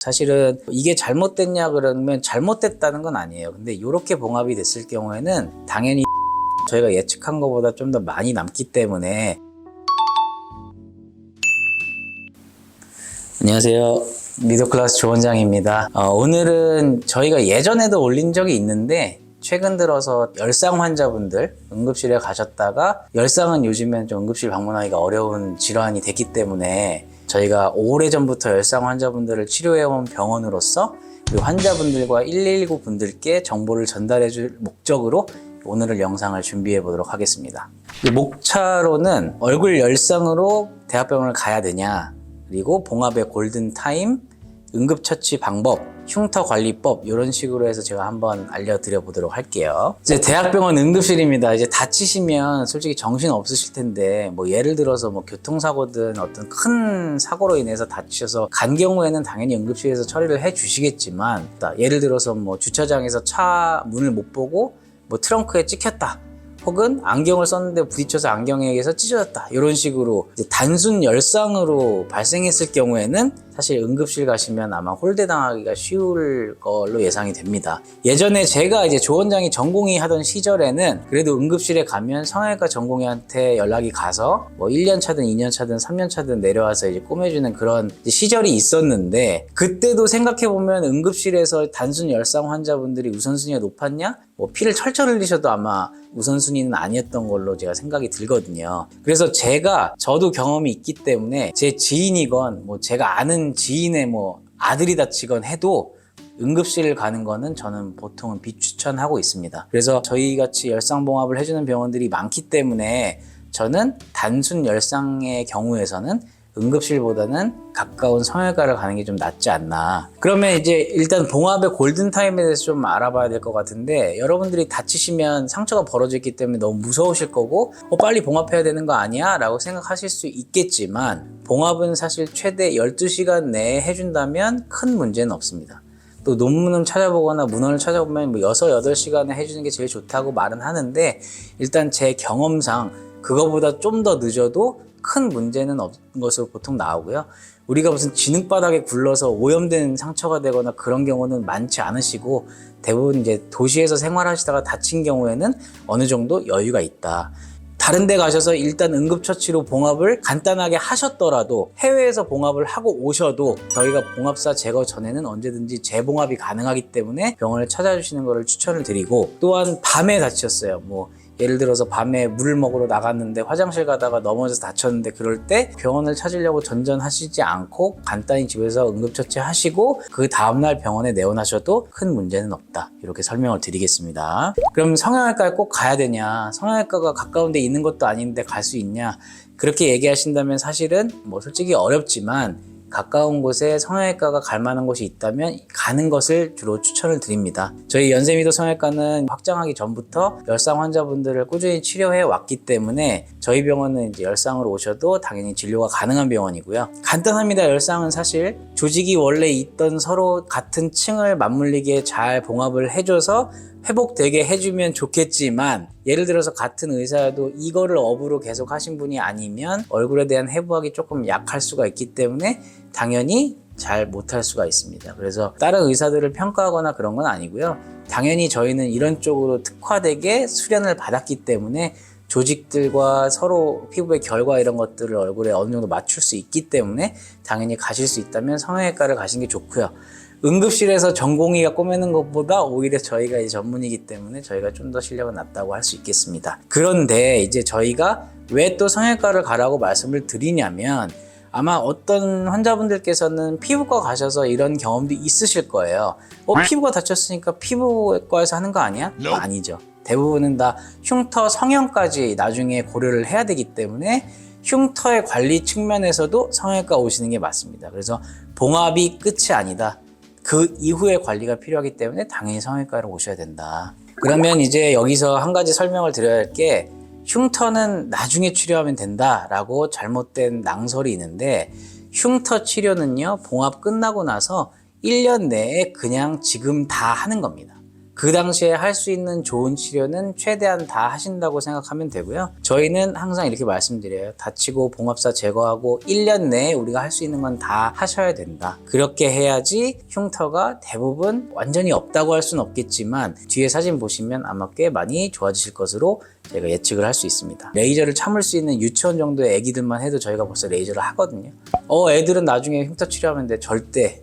사실은 이게 잘못됐냐 그러면 잘못됐다는 건 아니에요. 근데 이렇게 봉합이 됐을 경우에는 당연히 저희가 예측한 것보다 좀 더 많이 남기 때문에. 안녕하세요, 미드클래스 조원장입니다. 오늘은 저희가 예전에도 올린 적이 있는데 최근 들어서 열상 환자분들 응급실에 가셨다가, 열상은 요즘엔 좀 응급실 방문하기가 어려운 질환이 됐기 때문에 저희가 오래전부터 열상 환자분들을 치료해온 병원으로서 우리 환자분들과 119 분들께 정보를 전달해 줄 목적으로 오늘은 영상을 준비해 보도록 하겠습니다. 목차로는 얼굴 열상으로 대학병원을 가야 되냐, 그리고 봉합의 골든타임, 응급처치 방법, 흉터관리법, 이런 식으로 해서 제가 한번 알려드려 보도록 할게요. 이제 대학병원 응급실입니다. 이제 다치시면 솔직히 정신 없으실 텐데, 예를 들어서 교통사고든 어떤 큰 사고로 인해서 다치셔서 간 경우에는 당연히 응급실에서 처리를 해 주시겠지만, 예를 들어서 주차장에서 차 문을 못 보고 트렁크에 찍혔다, 혹은 안경을 썼는데 부딪혀서 안경에게서 찢어졌다, 이런 식으로 이제 단순 열상으로 발생했을 경우에는 사실 응급실 가시면 아마 홀대당하기가 쉬울 걸로 예상이 됩니다. 예전에 제가 이제 조 원장이 전공의 하던 시절에는 그래도 응급실에 가면 성형외과 전공의한테 연락이 가서 1년 차든 2년 차든 3년 차든 내려와서 이제 꼬매주는 그런 시절이 있었는데, 그때도 생각해보면 응급실에서 단순 열상 환자분들이 우선순위가 높았냐? 피를 철철 흘리셔도 아마 우선순위는 아니었던 걸로 제가 생각이 들거든요. 그래서 저도 경험이 있기 때문에 제 지인이건 제가 아는 지인의 아들이 다치건 해도 응급실을 가는 거는 저는 보통은 비추천하고 있습니다. 그래서 저희같이 열상봉합을 해주는 병원들이 많기 때문에 저는 단순 열상의 경우에서는 응급실보다는 가까운 성형외과를 가는 게 좀 낫지 않나. 그러면 이제 일단 봉합의 골든타임에 대해서 좀 알아봐야 될 것 같은데, 여러분들이 다치시면 상처가 벌어졌기 때문에 너무 무서우실 거고 빨리 봉합해야 되는 거 아니야? 라고 생각하실 수 있겠지만, 봉합은 사실 최대 12시간 내에 해준다면 큰 문제는 없습니다. 또 논문을 찾아보거나 문헌을 찾아보면 6, 8시간에 해주는 게 제일 좋다고 말은 하는데, 일단 제 경험상 그거보다 좀 더 늦어도 큰 문제는 없는 것으로 보통 나오고요. 우리가 무슨 진흙바닥에 굴러서 오염된 상처가 되거나 그런 경우는 많지 않으시고, 대부분 이제 도시에서 생활하시다가 다친 경우에는 어느 정도 여유가 있다. 다른 데 가셔서 일단 응급처치로 봉합을 간단하게 하셨더라도, 해외에서 봉합을 하고 오셔도 저희가 봉합사 제거 전에는 언제든지 재봉합이 가능하기 때문에 병원을 찾아주시는 것을 추천을 드리고, 또한 밤에 다치셨어요. 예를 들어서 밤에 물을 먹으러 나갔는데 화장실 가다가 넘어져서 다쳤는데, 그럴 때 병원을 찾으려고 전전하시지 않고 간단히 집에서 응급처치 하시고 그 다음날 병원에 내원하셔도 큰 문제는 없다, 이렇게 설명을 드리겠습니다. 그럼 성형외과에 꼭 가야 되냐, 성형외과가 가까운 데 있는 것도 아닌데 갈 수 있냐, 그렇게 얘기하신다면 사실은 솔직히 어렵지만 가까운 곳에 성형외과가 갈 만한 곳이 있다면 가는 것을 주로 추천을 드립니다. 저희 연세미도 성형외과는 확장하기 전부터 열상 환자분들을 꾸준히 치료해 왔기 때문에 저희 병원은 이제 열상으로 오셔도 당연히 진료가 가능한 병원이고요. 간단합니다. 열상은 사실 조직이 원래 있던 서로 같은 층을 맞물리게 잘 봉합을 해줘서 회복되게 해주면 좋겠지만, 예를 들어서 같은 의사여도 이거를 업으로 계속 하신 분이 아니면 얼굴에 대한 해부학이 조금 약할 수가 있기 때문에 당연히 잘 못할 수가 있습니다. 그래서 다른 의사들을 평가하거나 그런 건 아니고요. 당연히 저희는 이런 쪽으로 특화되게 수련을 받았기 때문에 조직들과 서로 피부의 결과 이런 것들을 얼굴에 어느 정도 맞출 수 있기 때문에 당연히 가실 수 있다면 성형외과를 가시는 게 좋고요. 응급실에서 전공의가 꼬매는 것보다 오히려 저희가 이제 전문이기 때문에 저희가 좀 더 실력은 낮다고 할 수 있겠습니다. 그런데 이제 저희가 왜 또 성형외과를 가라고 말씀을 드리냐면, 아마 어떤 환자분들께서는 피부과 가셔서 이런 경험도 있으실 거예요. 피부가 다쳤으니까 피부과에서 하는 거 아니야? 아니죠. 대부분은 다 흉터 성형까지 나중에 고려를 해야 되기 때문에 흉터의 관리 측면에서도 성형외과 오시는 게 맞습니다. 그래서 봉합이 끝이 아니다. 그 이후에 관리가 필요하기 때문에 당연히 성형외과로 오셔야 된다. 그러면 이제 여기서 한 가지 설명을 드려야 할 게, 흉터는 나중에 치료하면 된다라고 잘못된 낭설이 있는데, 흉터 치료는요, 봉합 끝나고 나서 1년 내에 그냥 지금 다 하는 겁니다. 그 당시에 할 수 있는 좋은 치료는 최대한 다 하신다고 생각하면 되고요. 저희는 항상 이렇게 말씀드려요. 다치고 봉합사 제거하고 1년 내에 우리가 할 수 있는 건 다 하셔야 된다. 그렇게 해야지 흉터가 대부분 완전히 없다고 할 수는 없겠지만 뒤에 사진 보시면 아마 꽤 많이 좋아지실 것으로 저희가 예측을 할 수 있습니다. 레이저를 참을 수 있는 유치원 정도의 애기들만 해도 저희가 벌써 레이저를 하거든요. 애들은 나중에 흉터 치료하면 돼. 절대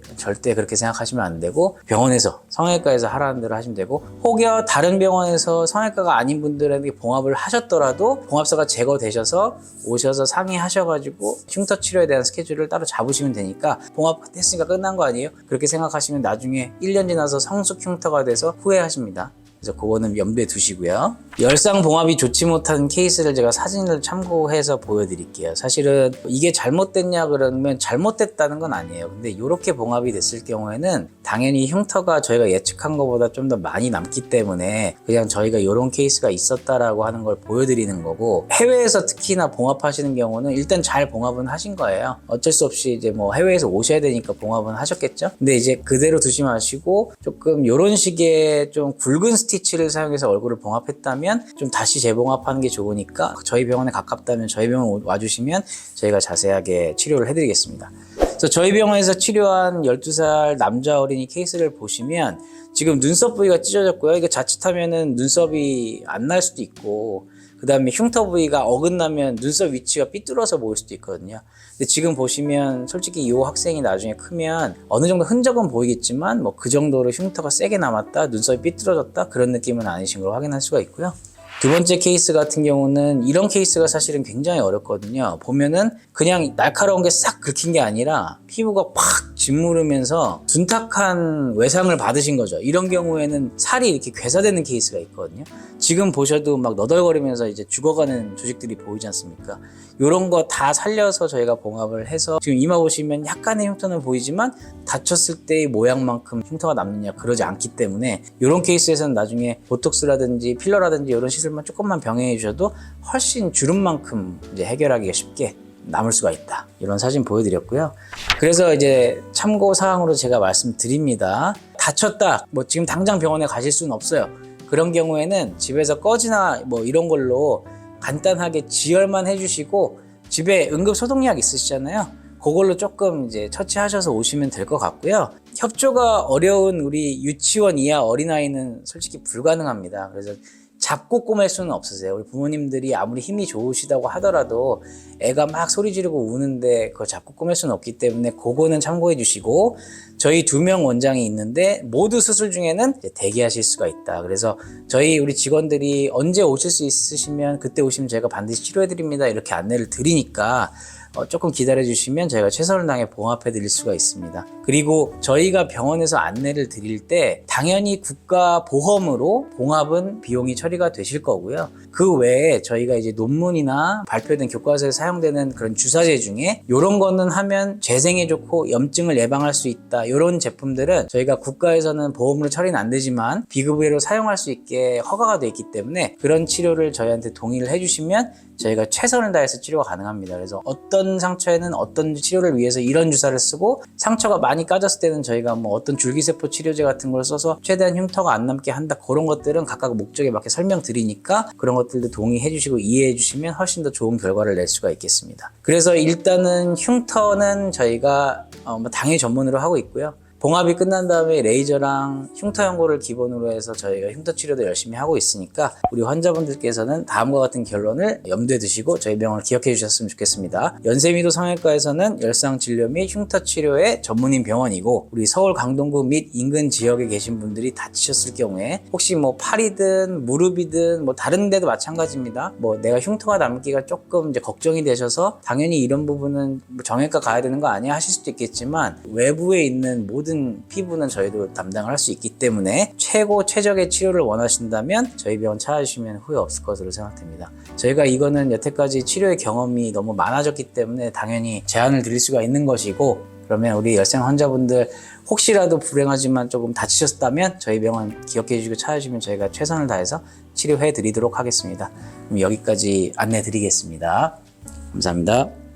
그렇게 생각하시면 안 되고 병원에서 성형외과에서 하라는 대로 하시면 되고, 혹여 다른 병원에서 성형외과가 아닌 분들에게 봉합을 하셨더라도 봉합사가 제거되셔서 오셔서 상의하셔가지고 흉터 치료에 대한 스케줄을 따로 잡으시면 되니까 봉합했으니까 끝난 거 아니에요? 그렇게 생각하시면 나중에 1년 지나서 성숙 흉터가 돼서 후회하십니다. 그래서 그거는 염두에 두시고요. 열상 봉합이 좋지 못한 케이스를 제가 사진을 참고해서 보여드릴게요. 사실은 이게 잘못됐냐 그러면 잘못됐다는 건 아니에요. 근데 이렇게 봉합이 됐을 경우에는 당연히 흉터가 저희가 예측한 것보다 좀 더 많이 남기 때문에 그냥 저희가 이런 케이스가 있었다라고 하는 걸 보여드리는 거고, 해외에서 특히나 봉합하시는 경우는 일단 잘 봉합은 하신 거예요. 어쩔 수 없이 이제 뭐 해외에서 오셔야 되니까 봉합은 하셨겠죠. 근데 이제 그대로 두지 마시고 조금 이런 식의 좀 굵은 스티치를 사용해서 얼굴을 봉합했다면 좀 다시 재봉합하는 게 좋으니까 저희 병원에 가깝다면 저희 병원 와주시면 저희가 자세하게 치료를 해드리겠습니다. 그래서 저희 병원에서 치료한 12살 남자 어린이 케이스를 보시면 지금 눈썹 부위가 찢어졌고요. 이게 자칫하면은 눈썹이 안 날 수도 있고, 그 다음에 흉터 부위가 어긋나면 눈썹 위치가 삐뚤어서 보일 수도 있거든요. 근데 지금 보시면 솔직히 이 학생이 나중에 크면 어느 정도 흔적은 보이겠지만 뭐 그 정도로 흉터가 세게 남았다, 눈썹이 삐뚤어졌다 그런 느낌은 아니신 걸 확인할 수가 있고요. 두 번째 케이스 같은 경우는 이런 케이스가 사실은 굉장히 어렵거든요. 보면은 그냥 날카로운 게 싹 긁힌 게 아니라 피부가 팍 짓무르면서 둔탁한 외상을 받으신 거죠. 이런 경우에는 살이 이렇게 괴사되는 케이스가 있거든요. 지금 보셔도 막 너덜거리면서 이제 죽어가는 조직들이 보이지 않습니까? 이런 거 다 살려서 저희가 봉합을 해서 지금 이마 보시면 약간의 흉터는 보이지만 다쳤을 때의 모양만큼 흉터가 남느냐, 그러지 않기 때문에 이런 케이스에서는 나중에 보톡스라든지 필러라든지 이런 시술만 조금만 병행해 주셔도 훨씬 주름만큼 이제 해결하기가 쉽게 남을 수가 있다. 이런 사진 보여드렸고요. 그래서 이제 참고 사항으로 제가 말씀드립니다. 다쳤다, 뭐 지금 당장 병원에 가실 수는 없어요. 그런 경우에는 집에서 꺼지나 뭐 이런 걸로 간단하게 지혈만 해주시고, 집에 응급 소독약 있으시잖아요. 그걸로 조금 이제 처치하셔서 오시면 될 것 같고요. 협조가 어려운 우리 유치원 이하 어린아이는 솔직히 불가능합니다. 그래서 잡고 꼬맬 수는 없으세요. 우리 부모님들이 아무리 힘이 좋으시다고 하더라도 애가 막 소리 지르고 우는데 그거 잡고 꼬맬 수는 없기 때문에 그거는 참고해 주시고, 저희 2명 원장이 있는데 모두 수술 중에는 대기하실 수가 있다. 그래서 저희 우리 직원들이 언제 오실 수 있으시면 그때 오시면 제가 반드시 치료해 드립니다 이렇게 안내를 드리니까 조금 기다려 주시면 저희가 최선을 다해 봉합해 드릴 수가 있습니다. 그리고 저희가 병원에서 안내를 드릴 때 당연히 국가 보험으로 봉합은 비용이 처리가 되실 거고요. 그 외에 저희가 이제 논문이나 발표된 교과서에 사용되는 그런 주사제 중에 이런 거는 하면 재생에 좋고 염증을 예방할 수 있다, 이런 제품들은 저희가 국가에서는 보험으로 처리는 안 되지만 비급여로 사용할 수 있게 허가가 돼 있기 때문에 그런 치료를 저희한테 동의를 해주시면 저희가 최선을 다해서 치료가 가능합니다. 그래서 어떤 상처에는 어떤 치료를 위해서 이런 주사를 쓰고, 상처가 많이 까졌을 때는 저희가 뭐 어떤 줄기세포 치료제 같은 걸 써서 최대한 흉터가 안 남게 한다, 그런 것들은 각각 목적에 맞게 설명드리니까 그런 것들도 동의해 주시고 이해해 주시면 훨씬 더 좋은 결과를 낼 수가 있겠습니다. 그래서 일단은 흉터는 저희가 당일 전문으로 하고 있고요. 봉합이 끝난 다음에 레이저랑 흉터 연고를 기본으로 해서 저희가 흉터 치료도 열심히 하고 있으니까 우리 환자분들께서는 다음과 같은 결론을 염두에 두시고 저희 병원을 기억해 주셨으면 좋겠습니다. 연세미도 성형외과에서는 열상 진료 및 흉터 치료의 전문인 병원이고, 우리 서울 강동구 및 인근 지역에 계신 분들이 다치셨을 경우에 혹시 뭐 팔이든 무릎이든 뭐 다른 데도 마찬가지입니다. 뭐 내가 흉터가 남기가 조금 이제 걱정이 되셔서 당연히 이런 부분은 정형외과 가야 되는 거 아니야 하실 수도 있겠지만, 외부에 있는 모든 피부는 저희도 담당을 할 수 있기 때문에 최적의 치료를 원하신다면 저희 병원 찾아주시면 후회 없을 것으로 생각됩니다. 저희가 이거는 여태까지 치료의 경험이 너무 많아졌기 때문에 당연히 제안을 드릴 수가 있는 것이고, 그러면 우리 열상 환자분들 혹시라도 불행하지만 조금 다치셨다면 저희 병원 기억해 주시고 찾아주시면 저희가 최선을 다해서 치료해 드리도록 하겠습니다. 그럼 여기까지 안내 드리겠습니다. 감사합니다.